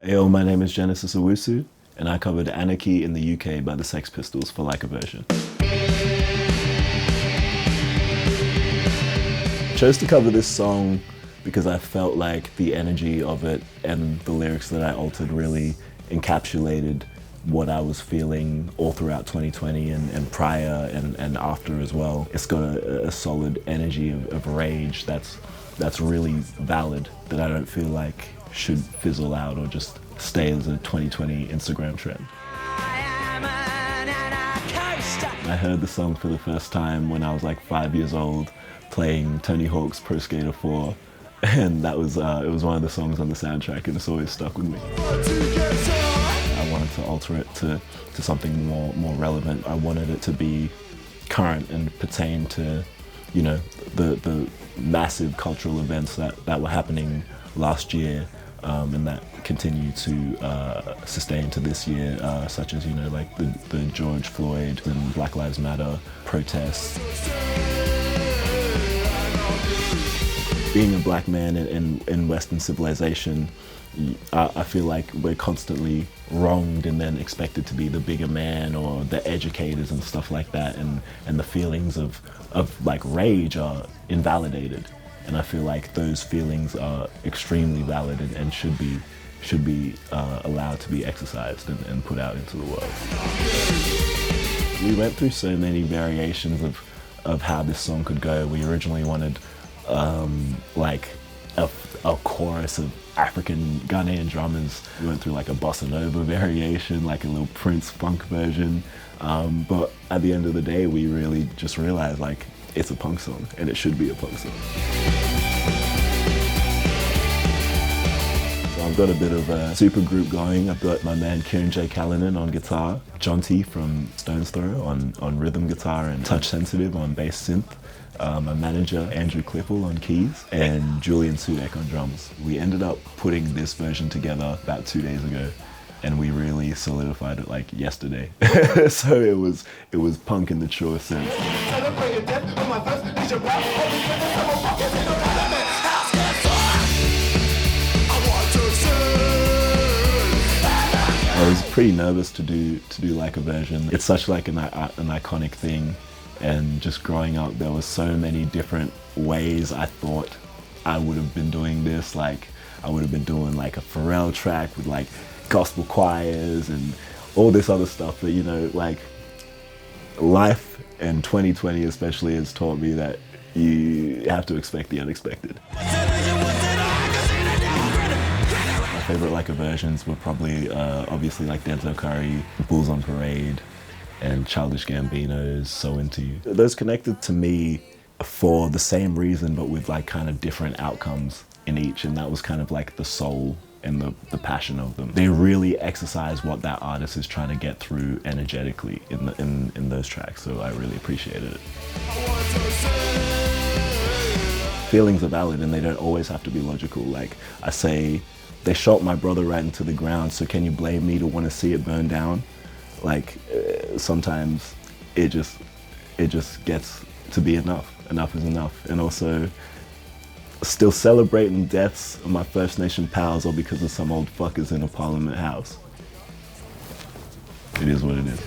Yo, my name is Genesis Owusu, and I covered Anarchy in the UK by the Sex Pistols for Like a Version. I chose to cover this song because I felt like the energy of it and the lyrics that I altered really encapsulated what I was feeling all throughout 2020 and prior and after as well. It's got a solid energy of rage that's really valid, that I don't feel like should fizzle out or just stay as a 2020 Instagram trend. I heard the song for the first time when I was like 5 years old, playing Tony Hawk's Pro Skater 4, and that was it was one of the songs on the soundtrack, and it's always stuck with me. I wanted to alter it to something more relevant. I wanted it to be current and pertain to, you know, the massive cultural events that were happening last year and that continue to sustain to this year, such as, you know, like the George Floyd and Black Lives Matter protests. Being a black man in Western civilization, I feel like we're constantly wronged and then expected to be the bigger man or the educators and stuff like that, and the feelings of like rage are invalidated. And I feel like those feelings are extremely valid and should be allowed to be exercised and put out into the world. We went through so many variations of how this song could go. We originally wanted like a chorus of African Ghanaian drummers. We went through like a bossa nova variation, like a little Prince funk version. But at the end of the day, we really just realized like it's a punk song and it should be a punk song. So I've got a bit of a super group going. I've got my man Kieran J. Callanan on guitar, John T from Stone's Throw on rhythm guitar and touch sensitive on bass synth, my manager Andrew Klippel on keys, and Julian Sudek on drums. We ended up putting this version together about 2 days ago, and we really solidified it like yesterday. So it was punk in the truer sense. I was pretty nervous to do Like a Version. It's such like an iconic thing, and just growing up there was so many different ways I thought I would have been doing this. Like I would have been doing like a Pharrell track with like gospel choirs and all this other stuff, but you know, like life in 2020 especially has taught me that you have to expect the unexpected. My favorite Like a Versions were probably obviously like Denzel Curry, Bulls on Parade, and Childish Gambino's So Into You. Those connected to me for the same reason, but with like kind of different outcomes in each, and that was kind of like the soul and the passion of them. They really exercise what that artist is trying to get through energetically in those tracks, so I really appreciated it. Feelings are valid and they don't always have to be logical. Like I say, they shot my brother right into the ground, so can you blame me to want to see it burn down? Like sometimes it just gets to be enough. Enough is enough. And also, still celebrating deaths of my First Nation pals all because of some old fuckers in a Parliament House. It is what it is.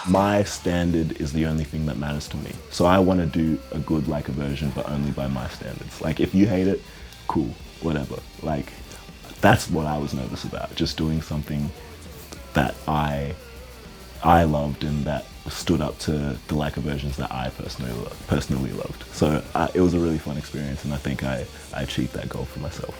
My standard is the only thing that matters to me. So I want to do a good Like a Version, but only by my standards. Like if you hate it, cool, whatever. Like that's what I was nervous about, just doing something that I loved and that stood up to the Like a Versions that I personally loved. So it was a really fun experience, and I think I achieved that goal for myself.